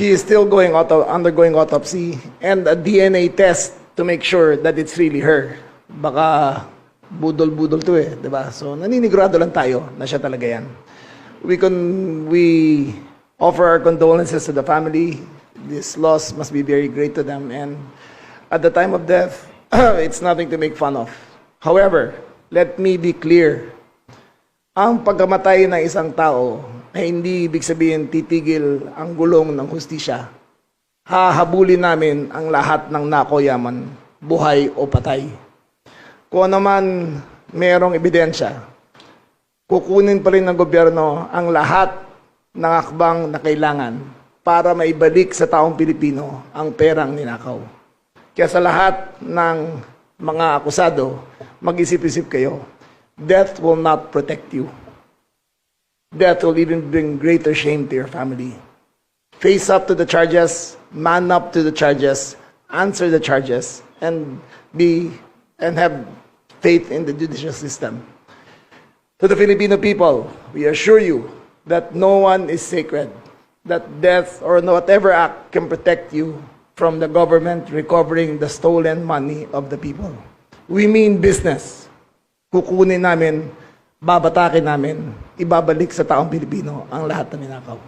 She is still undergoing autopsy and a DNA test to make sure that it's really her. Baka budol-budol to eh, di ba? So naninigurado lang tayo na siya talaga yan. We offer our condolences to the family. This loss must be very great to them, and at the time of death, it's nothing to make fun of. However, let me be clear. Ang pagkamatay ng isang tao ay hindi ibig sabihin titigil ang gulong ng hustisya. Hahabulin namin ang lahat ng nakoyaman, buhay o patay. Kung naman mayroong ebidensya, kukunin pa rin ng gobyerno ang lahat ng akbang na kailangan para maibalik sa taong Pilipino ang perang ninakaw. Kaya sa lahat ng mga akusado, mag-isip-isip kayo. Death will not protect you. Death will even bring greater shame to your family. Face up to the charges, man up to the charges, answer the charges, and have faith in the judicial system. To the Filipino people, we assure you that no one is sacred, that death or whatever act can protect you from the government recovering the stolen money of the people. We mean business. Kukunin namin, babatakin namin, ibabalik sa taong Pilipino ang lahat na ninakaw.